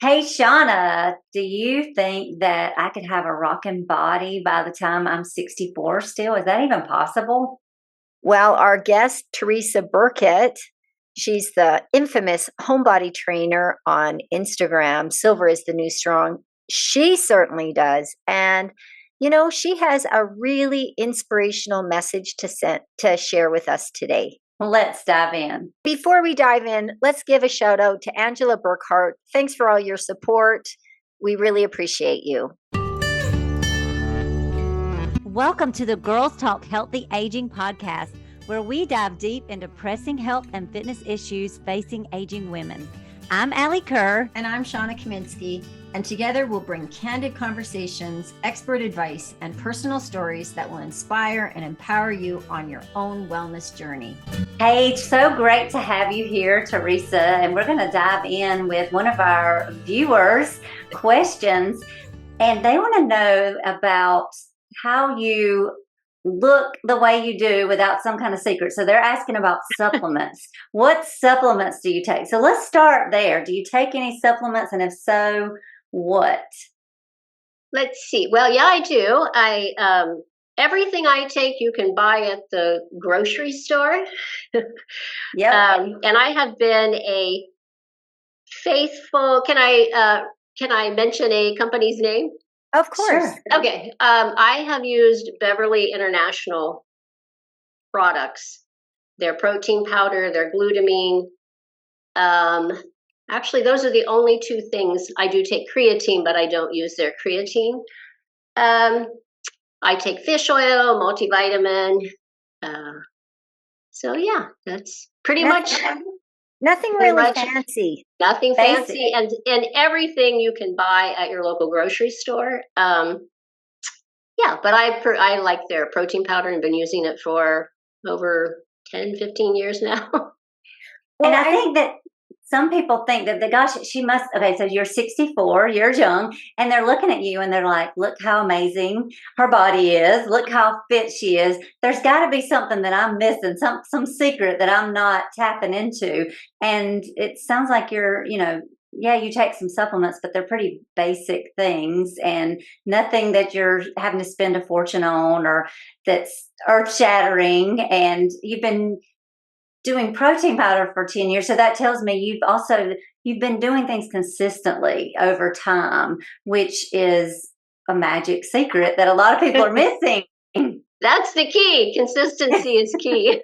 Hey, Shawna, do you think that I could have a rocking body by the time I'm 64 still? Is that even possible? Well, our guest, Teresa Burkett, she's the infamous homebody trainer on Instagram. Silver is the new strong. She certainly does. And, she has a really inspirational message to share with us today. Let's dive in. Before we dive in, let's give a shout out to Angela Burkhart. Thanks for all your support. We really appreciate you. Welcome to the Girls Talk Healthy Aging podcast, where we dive deep into pressing health and fitness issues facing aging women. I'm Alli Kerr. And I'm Shawna Kaminsky. And together we'll bring candid conversations, expert advice, and personal stories that will inspire and empower you on your own wellness journey. Hey, so great to have you here, Teresa. And we're going to dive in with one of our viewers' questions. And they want to know about how you look the way you do without some kind of secret. So they're asking about supplements. What supplements do you take? So let's start there. Do you take any supplements? And if so, what? Let's see. Well, yeah, I do. Everything I take you can buy at the grocery store. Yep. And I have been a faithful. Can I mention a company's name? Of course. Sure. Okay. I have used Beverly International products. Their protein powder, their glutamine. Actually, those are the only two things. I do take creatine, but I don't use their creatine. I take fish oil, multivitamin. So yeah, that's pretty much Nothing pretty really much fancy. nothing Basic. fancy, and everything you can buy at your local grocery store. Yeah, but I like their protein powder and been using it for over 10, 15 years now. And I think that some people think that, gosh, she must, okay, so you're 64, you're young, and they're looking at you and they're like, look how amazing her body is. Look how fit she is. There's got to be something that I'm missing, some secret that I'm not tapping into. And it sounds like yeah, you take some supplements, but they're pretty basic things and nothing that you're having to spend a fortune on or that's earth shattering. And you've been doing protein powder for 10 years. So that tells me you've been doing things consistently over time, which is a magic secret that a lot of people are missing. That's the key. Consistency is key.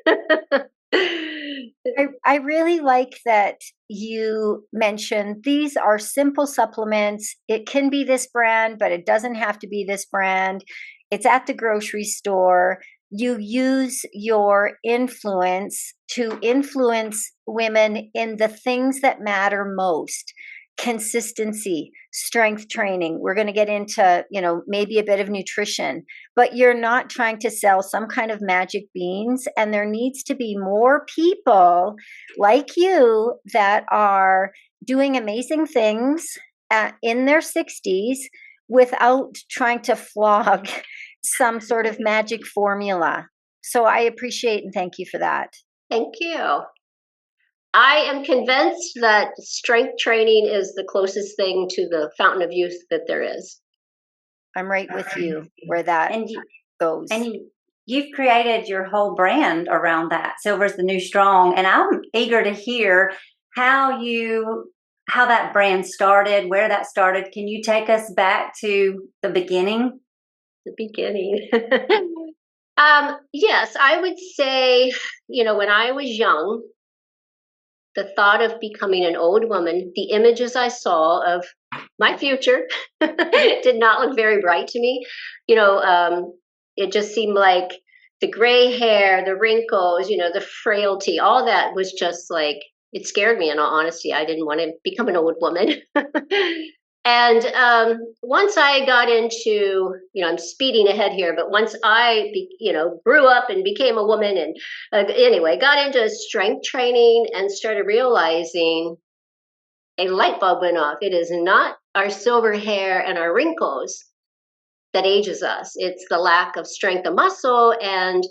I really like that you mentioned these are simple supplements. It can be this brand, but it doesn't have to be this brand. It's at the grocery store. You use your influence to influence women in the things that matter most. Consistency, strength training. We're going to get into, maybe a bit of nutrition, but you're not trying to sell some kind of magic beans. And there needs to be more people like you that are doing amazing things in their 60s without trying to flog some sort of magic formula. So I appreciate and thank you for that. Thank you. I am convinced that strength training is the closest thing to the fountain of youth that there is. I'm right with you where that goes. And you've created your whole brand around that. Silver's the new strong. And I'm eager to hear how that brand started, where that started. Can you take us back to the beginning? The beginning. Yes, I would say, when I was young, the thought of becoming an old woman, the images I saw of my future did not look very bright to me. It just seemed like the gray hair, the wrinkles, the frailty, all that was just like, it scared me in all honesty. I didn't want to become an old woman. And once I got into, I'm speeding ahead here, but once I, grew up and became a woman and anyway, got into strength training and started realizing a light bulb went off. It is not our silver hair and our wrinkles that ages us. It's the lack of strength of muscle. And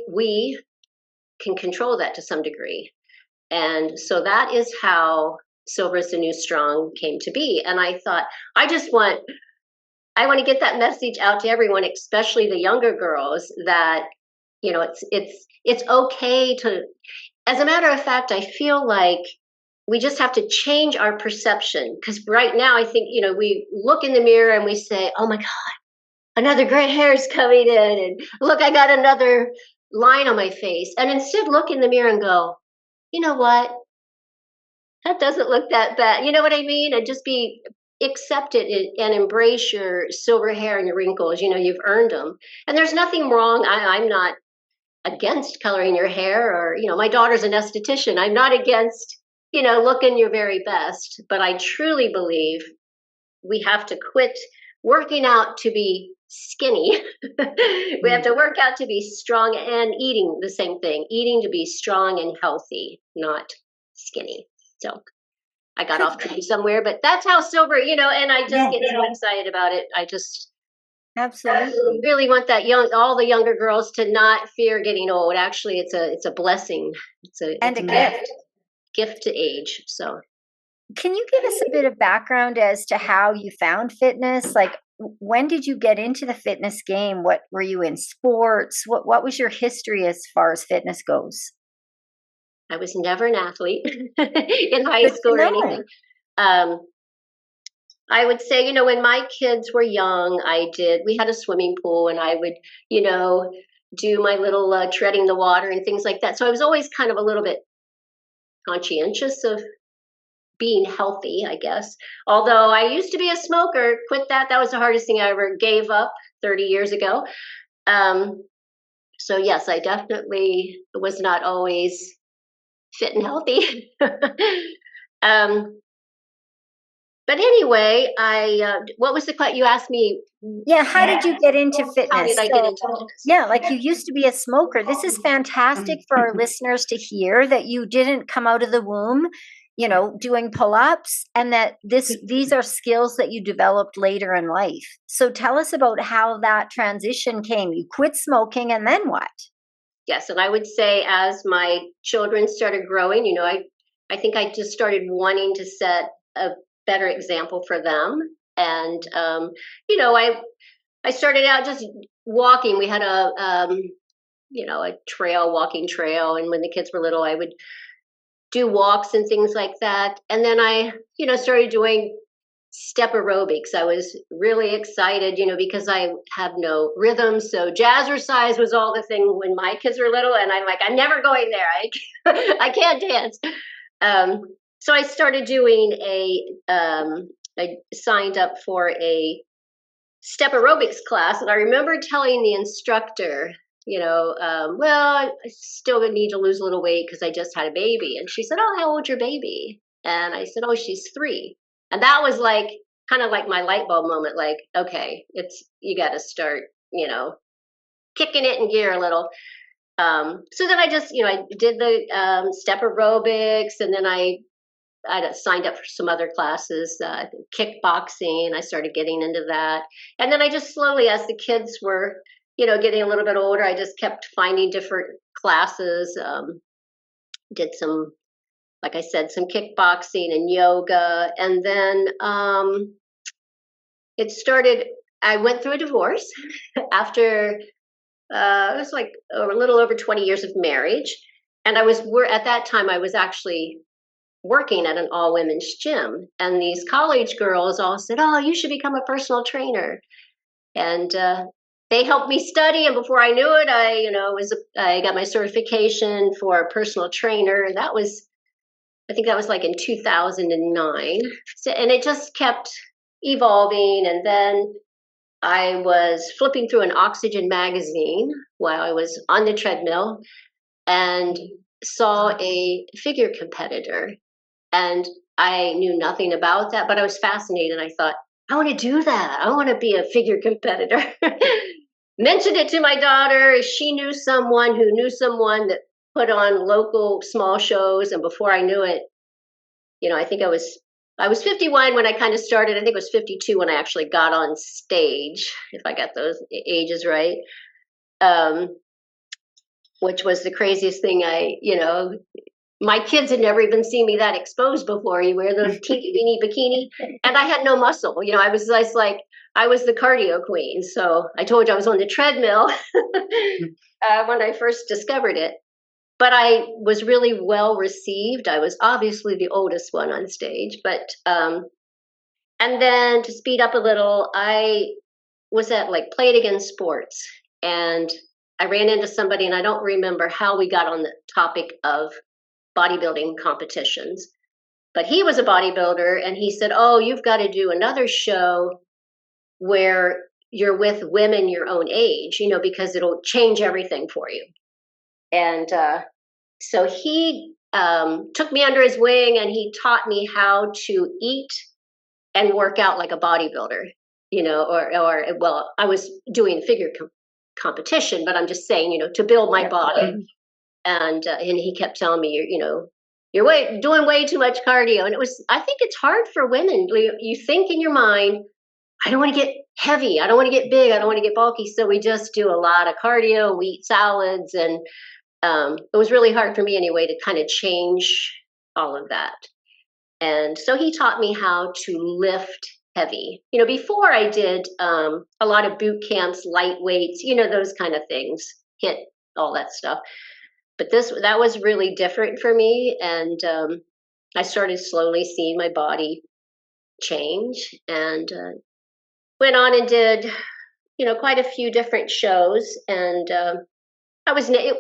we can control that to some degree. And so that is how Silver is the New Strong came to be. And I thought, I want to get that message out to everyone, especially the younger girls, that, you know, it's okay to, as a matter of fact, I feel like we just have to change our perception. Because right now, I think, you know, we look in the mirror and we say, oh my God, another gray hair is coming in. And look, I got another line on my face. And instead look in the mirror and go, you know what? That doesn't look that bad. You know what I mean? And just accept it and embrace your silver hair and your wrinkles. You know, you've earned them. And there's nothing wrong. I'm not against coloring your hair, or, you know, my daughter's an esthetician. I'm not against, you know, looking your very best. But I truly believe we have to quit working out to be skinny. We have to work out to be strong, and eating the same thing, eating to be strong and healthy, not skinny. So I got off track somewhere, but that's how silver, you know, and I just get so excited about it. I just Absolutely really want all the younger girls to not fear getting old. Actually, it's a blessing. It's a gift to age. So can you give us a bit of background as to how you found fitness? Like, when did you get into the fitness game? What were you in sports? What was your history as far as fitness goes? I was never an athlete in high school or anything. I would say, you know, when my kids were young, we had a swimming pool, and I would, you know, do my little treading the water and things like that. So I was always kind of a little bit conscientious of being healthy, I guess. Although I used to be a smoker, quit that. That was the hardest thing I ever gave up 30 years ago. So yes, I definitely was not always fit and healthy. But anyway, what was the question you asked me? Yeah, how did you get into fitness? How did I get into fitness? Yeah, like, you used to be a smoker. This is fantastic for our listeners to hear, that you didn't come out of the womb, you know, doing pull-ups, and that these are skills that you developed later in life. So tell us about how that transition came. You quit smoking, and then what? Yes, and I would say as my children started growing, you know, I think I just started wanting to set a better example for them. And, you know, I started out just walking. We had you know, a walking trail. And when the kids were little, I would do walks and things like that. And then I, you know, started doing step aerobics. I was really excited, you know, because I have no rhythm. So jazzercise was all the thing when my kids were little. And I'm like, I'm never going there. I can't dance. So I started doing I signed up for a step aerobics class. And I remember telling the instructor, you know, well, I still need to lose a little weight because I just had a baby. And she said, oh, how old's your baby? And I said, oh, she's 3. And that was like, kind of like my light bulb moment. Like, okay, you got to start, you know, kicking it in gear a little. So then I just, you know, I did the step aerobics, and then I signed up for some other classes, kickboxing. I started getting into that. And then I just slowly, as the kids were, you know, getting a little bit older, I just kept finding different classes, did some, like I said, some kickboxing and yoga. And then I went through a divorce after, it was like a little over 20 years of marriage. And at that time, I was actually working at an all-women's gym. And these college girls all said, oh, you should become a personal trainer. And they helped me study. And before I knew it, I got my certification for a personal trainer. And I think that was like in 2009. So, and it just kept evolving. And then I was flipping through an Oxygen magazine while I was on the treadmill and saw a figure competitor. And I knew nothing about that, but I was fascinated. I thought, I want to do that. I want to be a figure competitor. Mentioned it to my daughter. She knew someone who knew someone that put on local small shows. And before I knew it, you know, I think I was 51 when I kind of started. I think it was 52 when I actually got on stage, if I got those ages right. Which was the craziest thing my kids had never even seen me that exposed before. You wear the teeny weeny bikini, and I had no muscle. You know, I was like, I was the cardio queen. So I told you I was on the treadmill when I first discovered it. But I was really well received. I was obviously the oldest one on stage. But and then to speed up a little, I was at like Play It Again Sports, and I ran into somebody, and I don't remember how we got on the topic of bodybuilding competitions, but he was a bodybuilder, and he said, "Oh, you've got to do another show where you're with women your own age, you know, because it'll change everything for you." And so he took me under his wing, and he taught me how to eat and work out like a bodybuilder, you know, or well, I was doing figure competition, but I'm just saying, you know, to build my body. And he kept telling me, you're doing way too much cardio. And I think it's hard for women. You think in your mind, I don't want to get heavy. I don't want to get big. I don't want to get bulky. So we just do a lot of cardio. We eat salads. And it was really hard for me anyway to kind of change all of that. And so he taught me how to lift heavy. You know, before I did a lot of boot camps, light weights, you know, those kind of things, hit all that stuff. But that was really different for me. And I started slowly seeing my body change, and went on and did, you know, quite a few different shows. And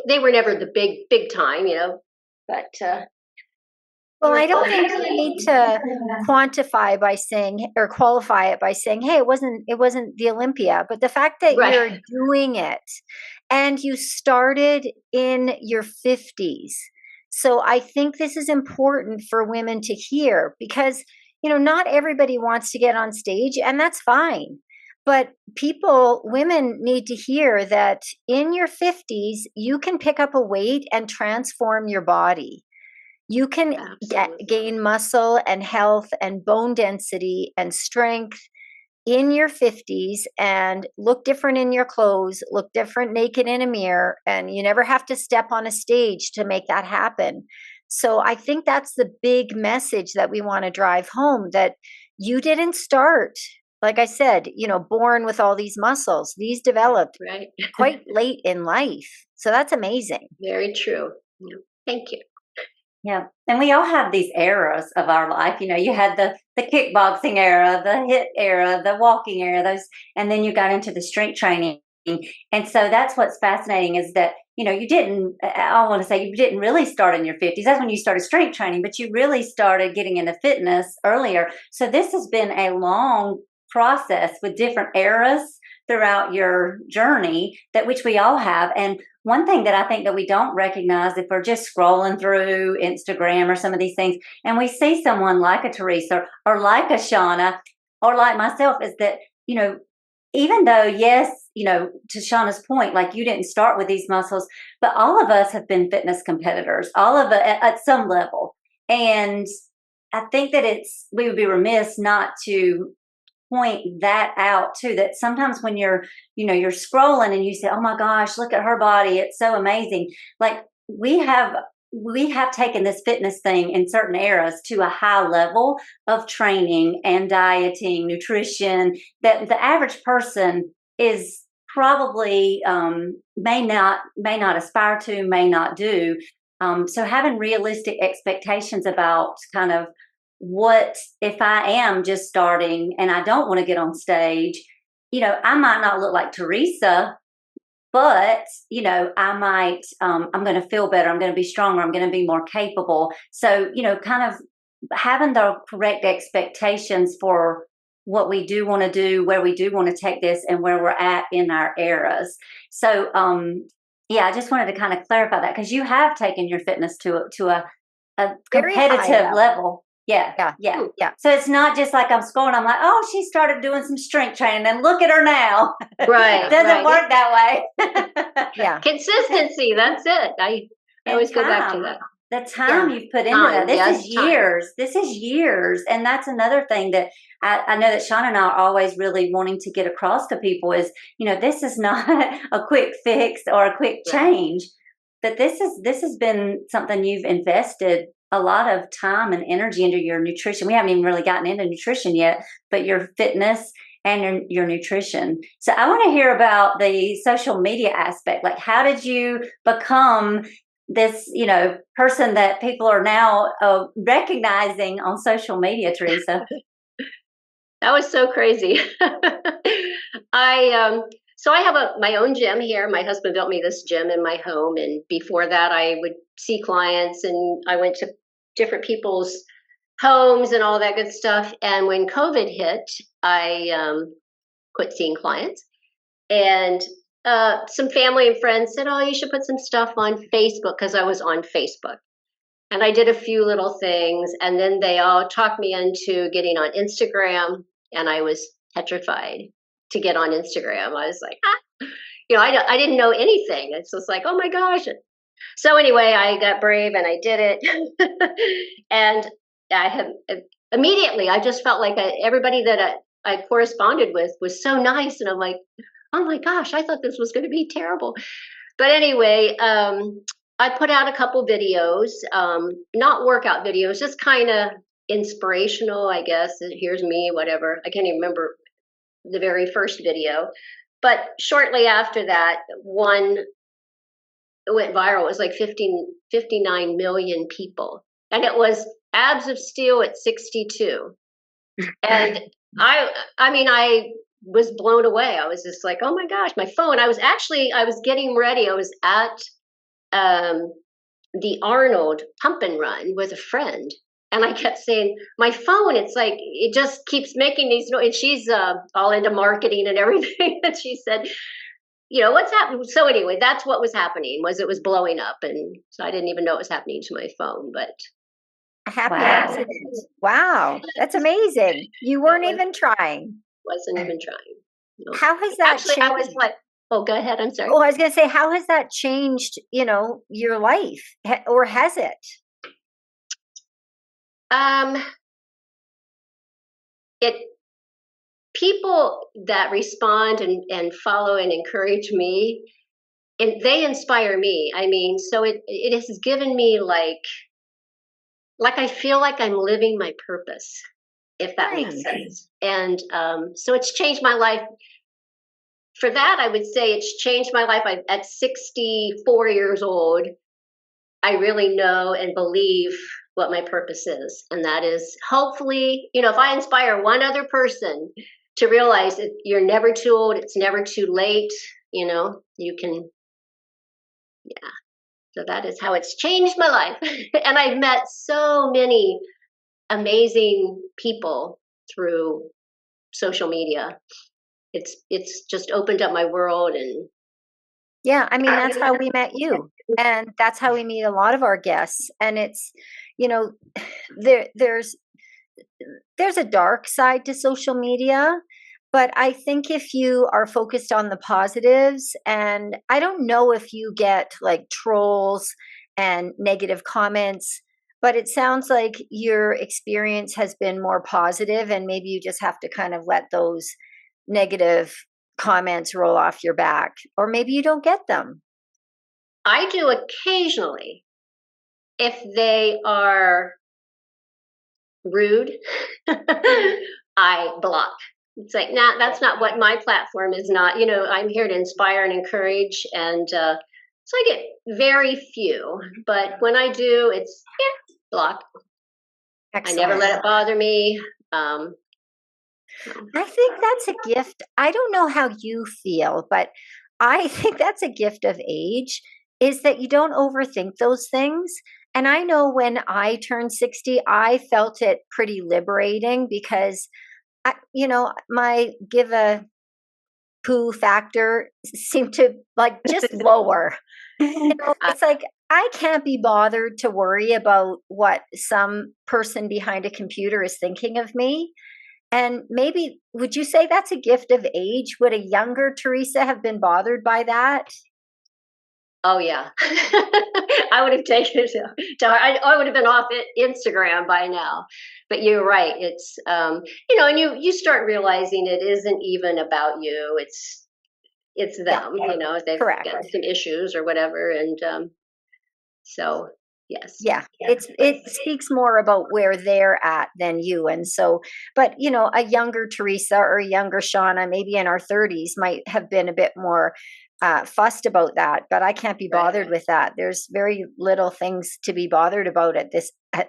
they were never the big time, you know, but well, I don't think you need to quantify by saying, or qualify it by saying, hey, it wasn't the Olympia, but the fact that you're doing it, and you started in your 50s. So I think this is important for women to hear, because, you know, not everybody wants to get on stage, and that's fine. But women need to hear that in your 50s, you can pick up a weight and transform your body. You can gain muscle and health and bone density and strength in your 50s and look different in your clothes, look different naked in a mirror, and you never have to step on a stage to make that happen. So I think that's the big message that we want to drive home, that you didn't start, like I said, you know, born with all these muscles. These developed quite late in life. So that's amazing. Very true. Yeah. Thank you. Yeah. And we all have these eras of our life. You know, you had the kickboxing era, the HIIT era, the walking era, and then you got into the strength training. And so that's what's fascinating, is that, you know, you didn't really start in your 50s. That's when you started strength training, but you really started getting into fitness earlier. So this has been a long process with different eras throughout your journey, which we all have. And one thing that I think that we don't recognize, if we're just scrolling through Instagram or some of these things, and we see someone like a Teresa or like a Shawna or like myself, is that, you know, even though, yes, you know, to Shawna's point, like, you didn't start with these muscles, but all of us have been fitness competitors, all of it at some level. And I think that we would be remiss not to point that out too, that sometimes when you're scrolling and you say, oh my gosh, look at her body, it's so amazing. Like, we have taken this fitness thing in certain eras to a high level of training and dieting, nutrition, that the average person is probably may not aspire to, may not do. So having realistic expectations about kind of, what if I am just starting and I don't want to get on stage, you know, I might not look like Teresa, but, you know, I might, I'm going to feel better. I'm going to be stronger. I'm going to be more capable. So, you know, kind of having the correct expectations for what we do want to do, where we do want to take this, and where we're at in our eras. So, yeah, I just wanted to kind of clarify that, because you have taken your fitness to a competitive level. Yeah. So it's not just like I'm scrolling, I'm like, oh, she started doing some strength training and look at her now. Right. It doesn't work that way. Yeah. Consistency. That's it. I always go back to that. The time you've put into that. This is years. This is years. And that's another thing that I know that Shawna and I are always really wanting to get across to people is, you know, this is not a quick fix or a quick change. that this has been something you've invested a lot of time and energy into your nutrition. We haven't even really gotten into nutrition yet, but your fitness and your nutrition. So I want to hear about the social media aspect. Like, how did you become this, person that people are now recognizing on social media, Teresa? That was so crazy. So I have my own gym here. My husband built me this gym in my home, and before that, I would see clients, and I went to different people's homes and all that good stuff. And when COVID hit, I quit seeing clients, and some family and friends said, "Oh, you should put some stuff on Facebook," because I was on Facebook. And I did a few little things, and then they all talked me into getting on Instagram, and I was petrified to get on Instagram. I was like, I didn't know anything. It's just like, oh my gosh. So anyway, I got brave and I did it. And I have immediately, I just felt like everybody that I corresponded with was so nice. And I'm like, oh my gosh, I thought this was going to be terrible. But anyway, I put out a couple videos, not workout videos, just kind of inspirational, I guess. Here's me, whatever. I can't even remember the very first video. But shortly after that, one went viral. It was like 59 million people. And it was abs of steel at 62. And I was blown away. I was just like, oh my gosh, my phone. I was getting ready. I was at the Arnold pump and run with a friend. And I kept saying, my phone, it's like, it just keeps making these noise. And she's all into marketing and everything. And she said, what's happening? So anyway, that's what was happening, it was blowing up. And so I didn't even know it was happening to my phone, but. A happy accident. Wow. That's amazing. You weren't even trying. Wasn't even trying. No. How has that Actually, changed? I was like, oh, go ahead. I'm sorry. Oh, I was going to say, how has that changed, your life, or has it? People that respond and follow and encourage me, and they inspire me. I mean, so it has given me like I feel like I'm living my purpose, if that makes sense. And so it's changed my life. For that, I would say it's changed my life. At 64 years old, I really know and believe what my purpose is. And that is hopefully, if I inspire one other person to realize that you're never too old, it's never too late, you can, yeah. So that is how it's changed my life. And I've met so many amazing people through social media. It's just opened up my world. And yeah, I mean, that's how we met you, and that's how we meet a lot of our guests. And it's, there's a dark side to social media, but I think if you are focused on the positives, and I don't know if you get like trolls and negative comments, but it sounds like your experience has been more positive, and maybe you just have to kind of let those negative comments roll off your back, or maybe you don't get them. I do occasionally. If they are rude, I block. It's like, nah, that's not what my platform is. Not, I'm here to inspire and encourage, and so I get very few. But when I do, it's block. Excellent. I never let it bother me. I think that's a gift. I don't know how you feel, but I think that's a gift of age, is that you don't overthink those things. And I know when I turned 60, I felt it pretty liberating, because my give a poo factor seemed to like just lower. It's like, I can't be bothered to worry about what some person behind a computer is thinking of me. And maybe, would you say that's a gift of age? Would a younger Teresa have been bothered by that? Oh, yeah. I would have taken it I would have been off Instagram by now. But you're right. It's, and you start realizing it isn't even about you. It's them, if they've got some issues or whatever. And So yes. Yeah, it speaks more about where they're at than you. And so, but a younger Teresa or a younger Shawna, maybe in our 30s, might have been a bit more fussed about that. But I can't be bothered with that. There's very little things to be bothered about at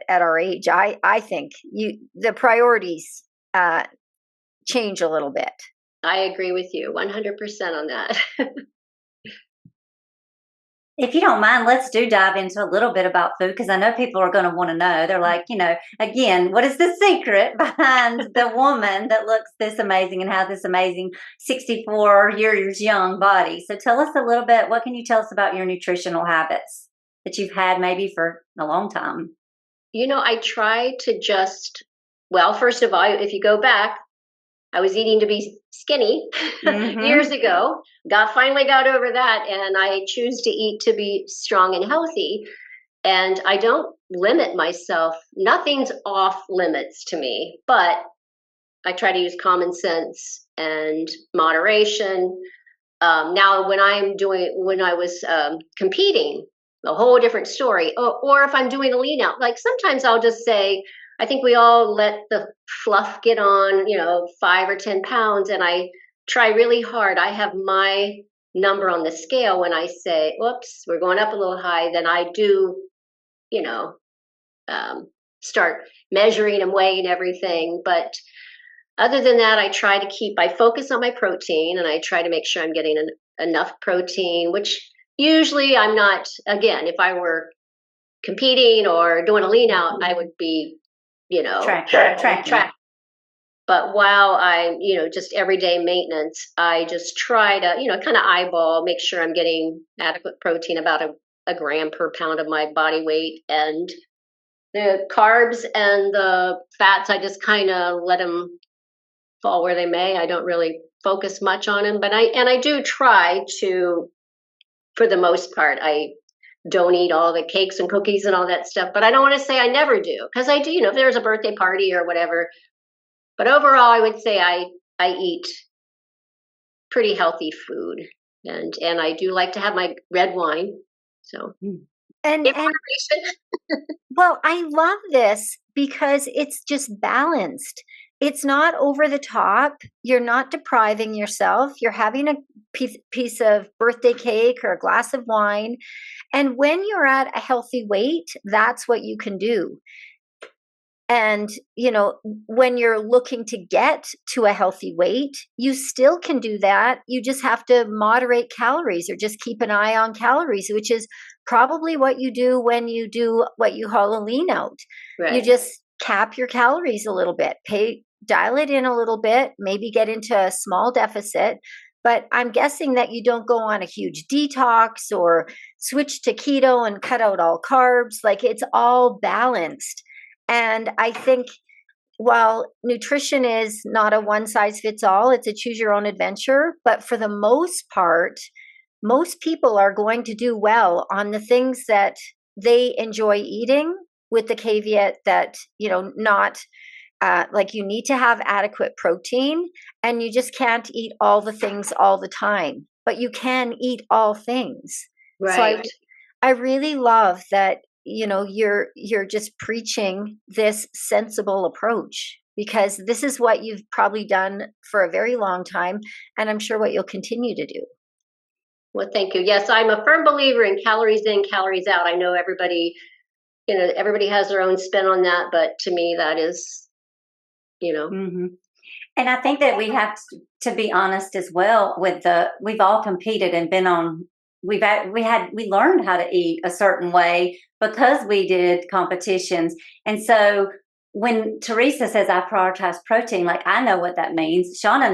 our age. I think the priorities change a little bit. I agree with you 100% on that. If you don't mind, let's dive into a little bit about food, because I know people are going to want to know. They're like, again, what is the secret behind the woman that looks this amazing and has this amazing 64 years young body? So tell us a little bit. What can you tell us about your nutritional habits that you've had maybe for a long time? I try to first of all, if you go back, I was eating to be skinny years ago. Finally got over that, and I choose to eat to be strong and healthy. And I don't limit myself. Nothing's off limits to me, but I try to use common sense and moderation. Now, when I was competing, a whole different story. Or if I'm doing a lean out, like sometimes I'll just say, I think we all let the fluff get on, 5 or 10 pounds. And I try really hard. I have my number on the scale. When I say, whoops, we're going up a little high, then I do, start measuring and weighing everything. But other than that, I focus on my protein, and I try to make sure I'm getting enough protein, which usually I'm not. Again, if I were competing or doing a lean out, I would be track. But while I'm, just everyday maintenance, I just try to, kind of eyeball, make sure I'm getting adequate protein, about a gram per pound of my body weight. And the carbs and the fats, I just kind of let them fall where they may. I don't really focus much on them, but I do try to, for the most part, I don't eat all the cakes and cookies and all that stuff, but I don't want to say I never do, because I do, if there's a birthday party or whatever. But overall, I would say I eat pretty healthy food, and I do like to have my red wine. So, and well, I love this because it's just balanced. It's not over the top. You're not depriving yourself. You're having a piece of birthday cake or a glass of wine. And when you're at a healthy weight, that's what you can do. And, when you're looking to get to a healthy weight, you still can do that. You just have to moderate calories, or just keep an eye on calories, which is probably what you do when you do what you call a lean out. Right. You just cap your calories a little bit, dial it in a little bit, maybe get into a small deficit. But I'm guessing that you don't go on a huge detox or switch to keto and cut out all carbs. Like, it's all balanced. And I think while nutrition is not a one size fits all, it's a choose your own adventure. But for the most part, most people are going to do well on the things that they enjoy eating, with the caveat that, not like you need to have adequate protein, and you just can't eat all the things all the time, but you can eat all things. Right. So I really love that, you're just preaching this sensible approach, because this is what you've probably done for a very long time, and I'm sure what you'll continue to do. Well, thank you. Yes, I'm a firm believer in calories in, calories out. I know everybody has their own spin on that, but to me, that is, And I think that we have to be honest as well with we've all competed and been on, we learned how to eat a certain way because we did competitions. And so when Teresa says I prioritize protein, like, I know what that means. Shawna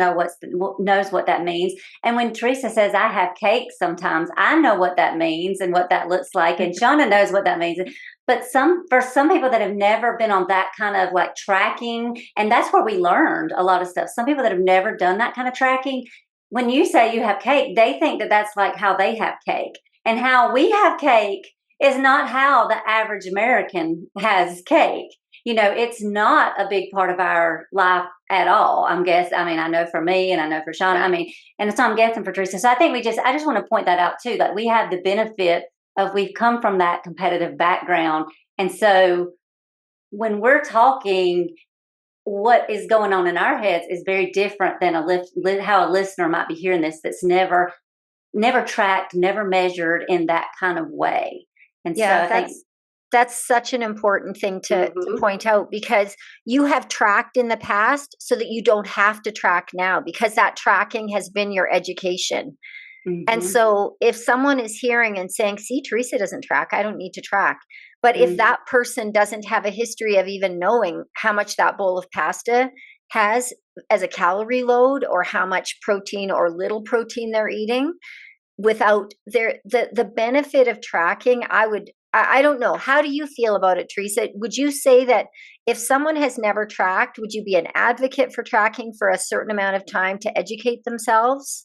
knows what that means. And when Teresa says I have cake sometimes, I know what that means and what that looks like. And Shawna knows what that means. But for some people that have never been on that kind of like tracking, and that's where we learned a lot of stuff. Some people that have never done that kind of tracking, when you say you have cake, they think that that's like how they have cake. And how we have cake is not how the average American has cake. It's not a big part of our life at all. I know for me, and I know for Shawna, and so I'm guessing for Teresa. So I think I just want to point that out too, that we have the benefit we've come from that competitive background. And so when we're talking, what is going on in our heads is very different than how a listener might be hearing this that's never tracked, never measured in that kind of way. And yeah, so I think that's such an important thing to point out, because you have tracked in the past so that you don't have to track now, because that tracking has been your education. And so if someone is hearing and saying, see, Teresa doesn't track, I don't need to track. But if that person doesn't have a history of even knowing how much that bowl of pasta has as a calorie load, or how much protein or little protein they're eating, without the benefit of tracking, I don't know. How do you feel about it, Teresa? Would you say that if someone has never tracked, would you be an advocate for tracking for a certain amount of time to educate themselves?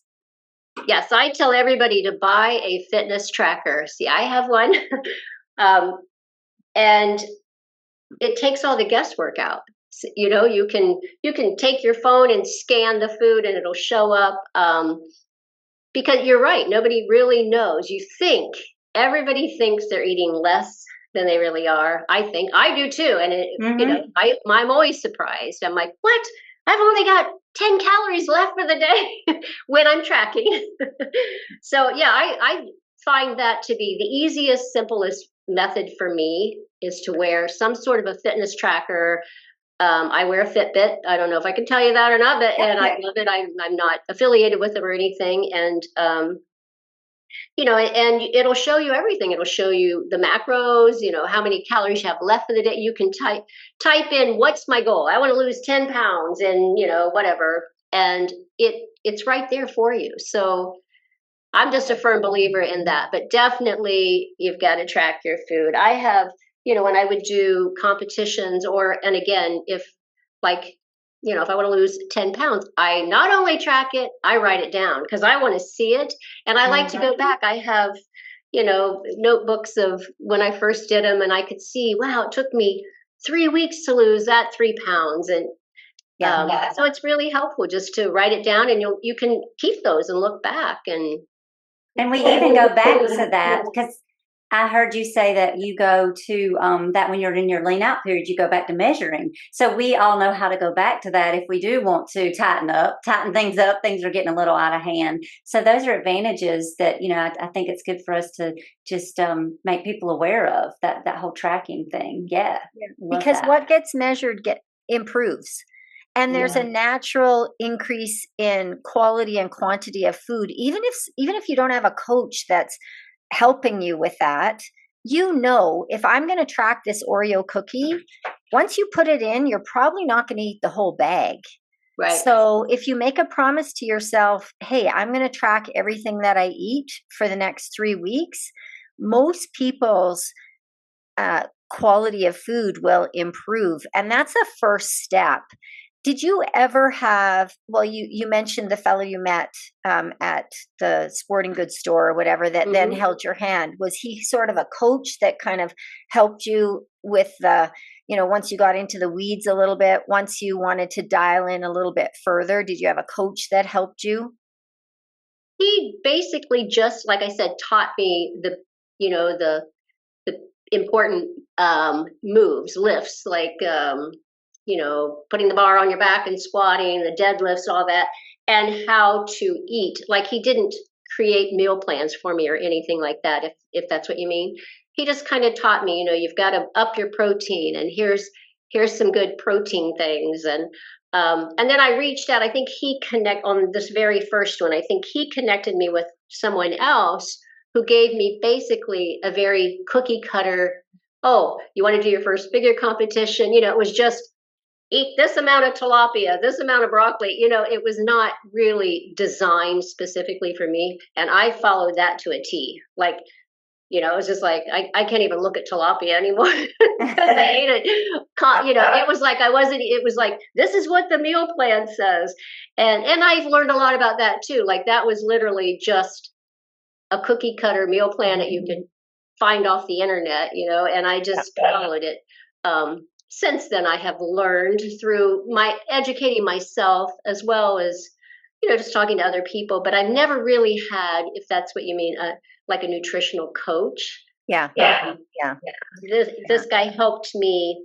Yes, I tell everybody to buy a fitness tracker. See, I have one. And it takes all the guesswork out. So, you can take your phone and scan the food and it'll show up. Because you're right, nobody really knows. Everybody thinks they're eating less than they really are. I think I do too. And I'm always surprised. I'm like, what? I've only got 10 calories left for the day when I'm tracking. So yeah, I find that to be the easiest, simplest method for me, is to wear some sort of a fitness tracker. I wear a Fitbit. I don't know if I can tell you that or not, but and I love it. I'm not affiliated with them or anything, and and it'll show you everything. It'll show you the macros. How many calories you have left for the day. You can type in, what's my goal? I want to lose 10 pounds, and whatever, and it's right there for you. So I'm just a firm believer in that. But definitely, you've got to track your food. I have. When I would do competitions, and again, if I want to lose 10 pounds, I not only track it, I write it down, because I want to see it. And I like to go back. I have, notebooks of when I first did them, and I could see, wow, it took me 3 weeks to lose that 3 pounds. And so it's really helpful just to write it down, and you can keep those and look back. And we even go back to that, because I heard you say that you go to that when you're in your lean out period, you go back to measuring. So we all know how to go back to that if we do want to tighten things up. Things are getting a little out of hand. So those are advantages that, I think it's good for us to just make people aware of, that whole tracking thing. Yeah. Because what gets measured improves. And there's a natural increase in quality and quantity of food. Even if you don't have a coach that's helping you with that, if I'm going to track this Oreo cookie, once you put it in, you're probably not going to eat the whole bag. Right. So if you make a promise to yourself, hey, I'm going to track everything that I eat for the next 3 weeks, most people's quality of food will improve. And that's a first step. Did you ever have, you mentioned the fellow you met at the sporting goods store or whatever that then held your hand. Was he sort of a coach that kind of helped you with once you got into the weeds a little bit, once you wanted to dial in a little bit further, did you have a coach that helped you? He basically just, like I said, taught me the important moves, lifts, like, putting the bar on your back and squatting, the deadlifts, all that, and how to eat. Like, he didn't create meal plans for me or anything like that, if that's what you mean. He just kind of taught me, you've got to up your protein, and here's some good protein things. And then I reached out. I think on this very first one, I think he connected me with someone else who gave me basically a very cookie cutter, you want to do your first figure competition? It was just, eat this amount of tilapia, this amount of broccoli. It was not really designed specifically for me. And I followed that to a T. Like, it was just like, I can't even look at tilapia anymore because I ate it. It was like, it was like, this is what the meal plan says. And I've learned a lot about that too. Like, that was literally just a cookie cutter meal plan that you could find off the internet, and I just followed it. Since then, I have learned through my educating myself, as well as, just talking to other people, but I've never really had, if that's what you mean, like a nutritional coach. Yeah. This guy helped me,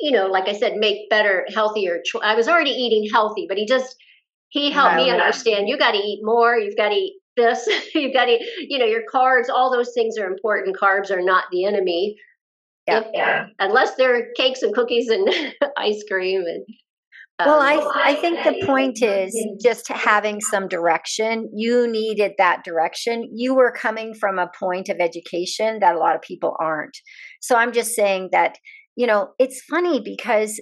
like I sasaid, make better, healthier. I was already eating healthy, but he helped me understand, you got to eat more. You've got to eat this. You've got to, your carbs, all those things are important. Carbs are not the enemy. Unless they're cakes and cookies and ice cream. And well, I think the point is just having some direction. You needed that direction. You were coming from a point of education that a lot of people aren't. So I'm just saying that, it's funny because,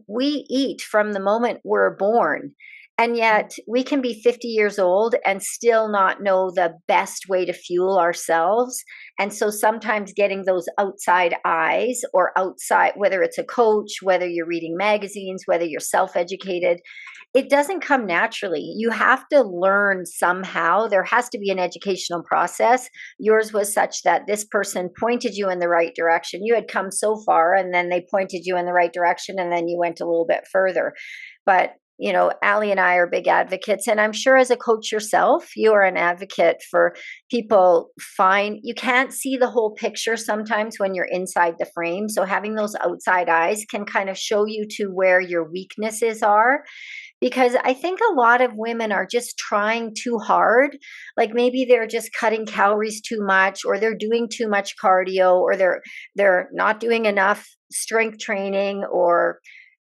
we eat from the moment we're born. And yet we can be 50 years old and still not know the best way to fuel ourselves. And so sometimes getting those outside eyes or outside, whether it's a coach, whether you're reading magazines, whether you're self-educated, it doesn't come naturally. You have to learn somehow. There has to be an educational process. Yours was such that this person pointed you in the right direction. You had come so far and then they pointed you in the right direction and then you went a little bit further. But Alli and I are big advocates, and I'm sure as a coach yourself, you are an advocate for people. You can't see the whole picture sometimes when you're inside the frame. So having those outside eyes can kind of show you to where your weaknesses are. Because I think a lot of women are just trying too hard. Like maybe they're just cutting calories too much, or they're doing too much cardio, or they're not doing enough strength training, or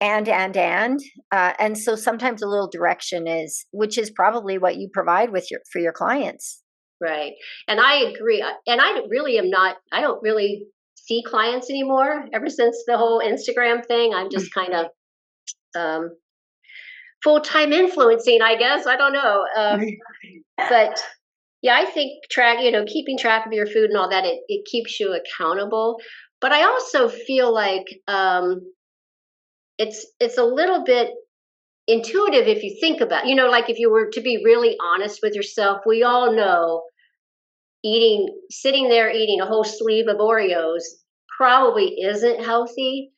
and so sometimes a little direction which is probably what you provide for your clients. Right. And I agree. And I don't really see clients anymore ever since the whole Instagram thing. I'm just kind of full-time influencing, I guess. I don't know. But yeah, I think keeping track of your food and all that, it keeps you accountable. But I also feel like, it's a little bit intuitive if you think about, like if you were to be really honest with yourself, we all know sitting there eating a whole sleeve of Oreos probably isn't healthy.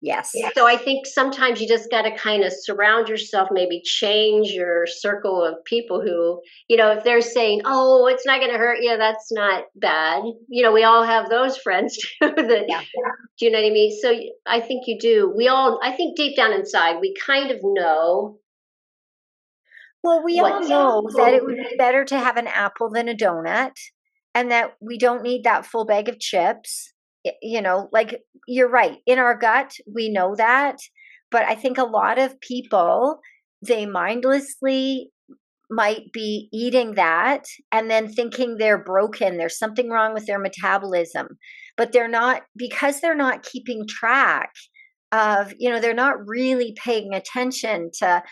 Yes. So I think sometimes you just got to kind of surround yourself, maybe change your circle of people who, if they're saying, oh, it's not going to hurt you, that's not bad. We all have those friends too. Do you know what I mean? So I think you do. I think deep down inside, we kind of know. Well, we all know that it would be better to have an apple than a donut, and that we don't need that full bag of chips. Like you're right. In our gut, we know that. But I think a lot of people, they mindlessly might be eating that and then thinking they're broken. There's something wrong with their metabolism. But they're not, because they're not keeping track of, they're not really paying attention to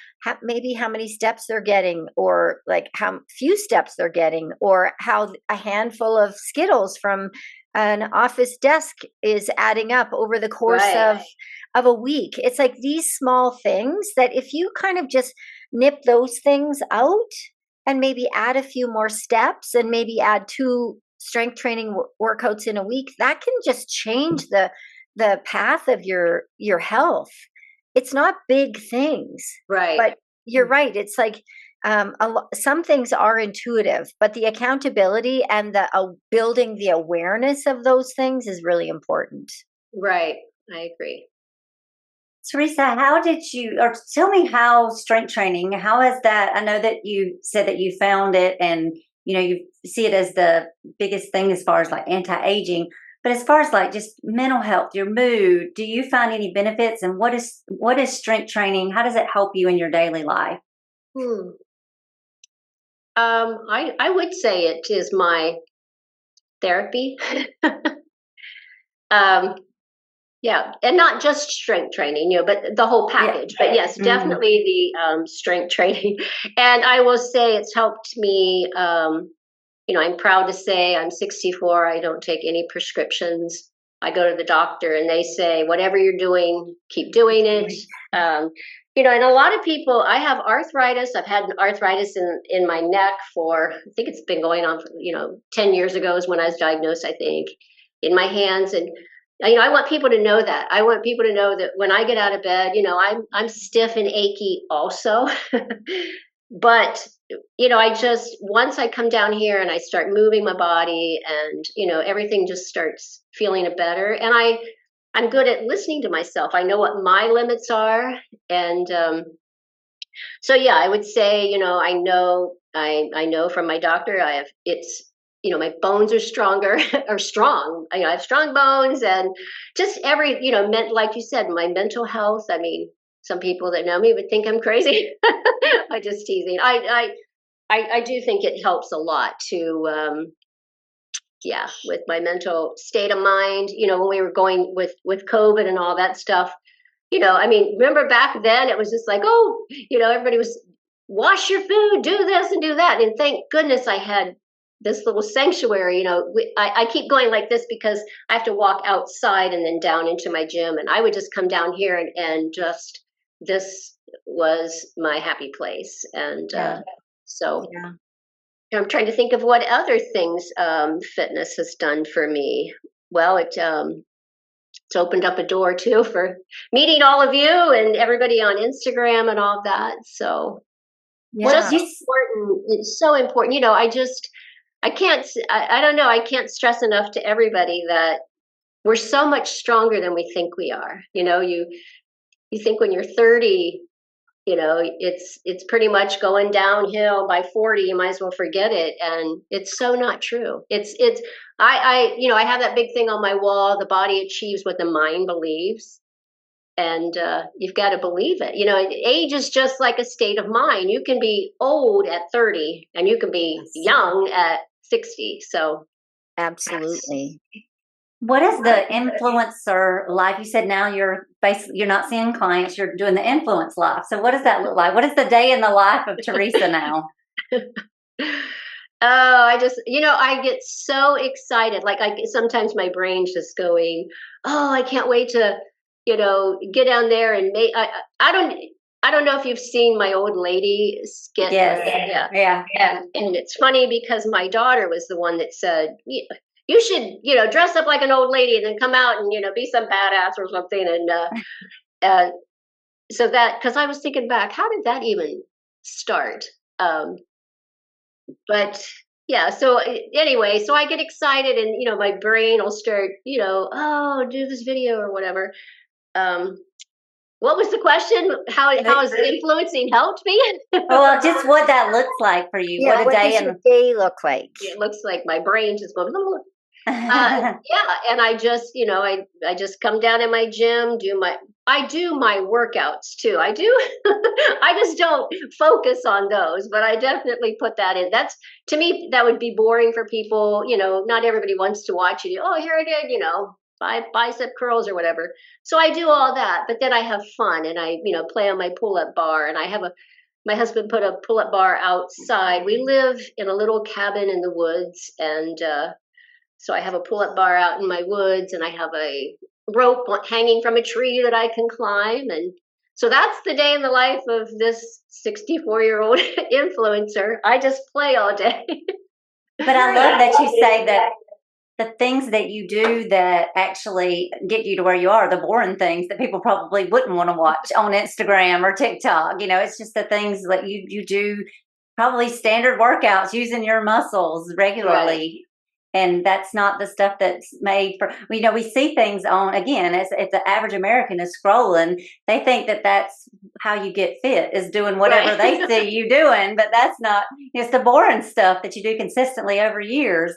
maybe how many steps they're getting, or like how few steps they're getting, or how a handful of Skittles from an office desk is adding up over the course of a week. It's like these small things that if you kind of just nip those things out and maybe add a few more steps and maybe add 2 strength training workouts in a week, that can just change the path of your health. It's not big things, right? But you're right. It's like some things are intuitive, but the accountability and the building the awareness of those things is really important. Right. I agree. Teresa, tell me how strength training, how is that? I know that you said that you found it and, you see it as the biggest thing as far as like anti-aging, but as far as like just mental health, your mood, do you find any benefits, and what is strength training? How does it help you in your daily life? I would say it is my therapy. Yeah, and not just strength training, but the whole package. Yeah. But yes, definitely the strength training. And I will say it's helped me. I'm proud to say I'm 64. I don't take any prescriptions. I go to the doctor and they say, whatever you're doing, keep doing it. And a lot of people, I have arthritis. I've had arthritis in my neck for, I think it's been going on for, 10 years ago is when I was diagnosed, I think, in my hands. And, I want people to know that. I want people to know that when I get out of bed, I'm stiff and achy also. but I just, once I come down here and I start moving my body, and everything just starts feeling better. And I'm good at listening to myself. I know what my limits are. And so yeah, I would say, I know from my doctor, my bones are stronger or strong. I have strong bones, and just like you said, my mental health. I mean, some people that know me would think I'm crazy. I'm just teasing. I do think it helps a lot to, with my mental state of mind. When we were going with COVID and all that stuff, I mean, remember back then it was just like, oh, everybody was wash your food, do this and do that. And thank goodness I had this little sanctuary. I keep going like this because I have to walk outside and then down into my gym. And I would just come down here and just, this was my happy place. And so I'm trying to think of what other things fitness has done for me. Well, it's opened up a door too for meeting all of you and everybody on Instagram and all of that. So just important. It's so important. I don't know. I can't stress enough to everybody that we're so much stronger than we think we are. You think when you're 30, it's pretty much going downhill. By 40, you might as well forget it. And it's so not true. I have that big thing on my wall. The body achieves what the mind believes. And you've got to believe it. Age is just like a state of mind. You can be old at 30 and you can be young at 60. So absolutely. What is the influencer life? You said now you're not seeing clients, you're doing the influence life. So what does that look like? What is the day in the life of Teresa now? I just, I get so excited. Like sometimes my brain's just going, oh, I can't wait to, get down there and make, I don't know if you've seen my old lady skit. Yes. Yeah. And it's funny because my daughter was the one that said, you should, dress up like an old lady and then come out and, be some badass or something. And so that, because I was thinking back, how did that even start? But yeah, so anyway, so I get excited and, my brain will start, oh, do this video or whatever. What was the question? How has influencing helped me? Well, just what that looks like for you. Yeah, what does your day look like? It looks like my brain just goes, and I just, I just come down in my gym, I do my workouts too. I do. I just don't focus on those, but I definitely put that in. That's, to me, that would be boring for people. Not everybody wants to watch you. Oh, here I did, 5 bicep curls or whatever. So I do all that, but then I have fun and I, play on my pull-up bar, and I have my husband put a pull-up bar outside. We live in a little cabin in the woods, and so I have a pull-up bar out in my woods, and I have a rope hanging from a tree that I can climb. And so that's the day in the life of this 64-year-old influencer. I just play all day. But I love that you say that the things that you do that actually get you to where you are, the boring things that people probably wouldn't want to watch on Instagram or TikTok. It's just the things that you do, probably standard workouts using your muscles regularly. Right. And that's not the stuff that's made for, we see things on, again, as if the average American is scrolling, they think that that's how you get fit, is doing whatever they see you doing. But that's not, it's the boring stuff that you do consistently over years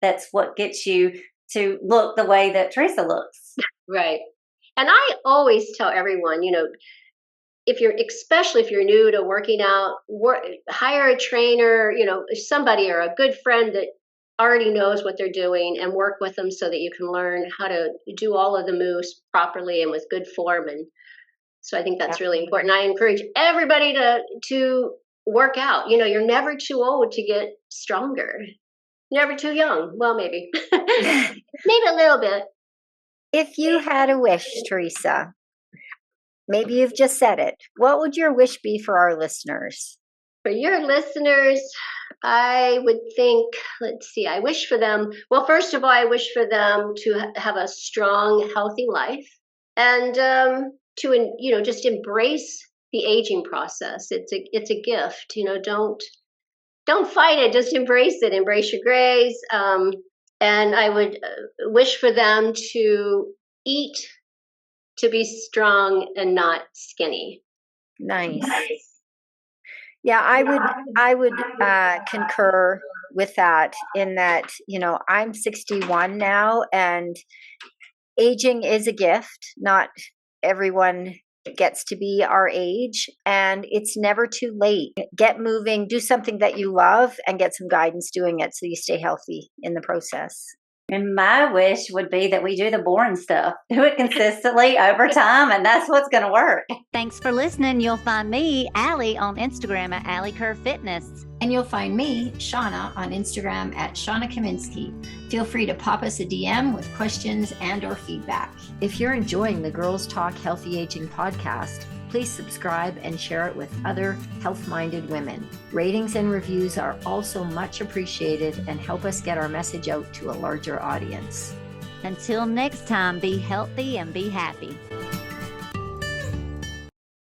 that's what gets you to look the way that Teresa looks. Right. And I always tell everyone, especially if you're new to working out, hire a trainer, somebody or a good friend that already knows what they're doing, and work with them so that you can learn how to do all of the moves properly and with good form. And so I think that's really important. I encourage everybody to work out. You're never too old to get stronger. Never too young. Well, maybe. Maybe a little bit. If you had a wish, Teresa, maybe you've just said it, what would your wish be for our listeners? For your listeners, I would think, let's see, I wish for them, well, first of all, I wish for them to have a strong, healthy life, and to, just embrace the aging process. It's a gift. Don't fight it. Just embrace it. Embrace your grays. And I would wish for them to eat to be strong and not skinny. Nice. Yeah, I would concur with that, in that, I'm 61 now, and aging is a gift. Not everyone gets to be our age, and it's never too late. Get moving, do something that you love, and get some guidance doing it so you stay healthy in the process. And my wish would be that we do the boring stuff, do it consistently over time, and that's what's going to work. Thanks for listening. You'll find me, Alli, on Instagram at Alli Curve Fitness. And you'll find me, Shawna, on Instagram at Shawna Kaminsky. Feel free to pop us a DM with questions and or feedback. If you're enjoying the Girls Talk Healthy Aging podcast, please subscribe and share it with other health-minded women. Ratings and reviews are also much appreciated and help us get our message out to a larger audience. Until next time, be healthy and be happy.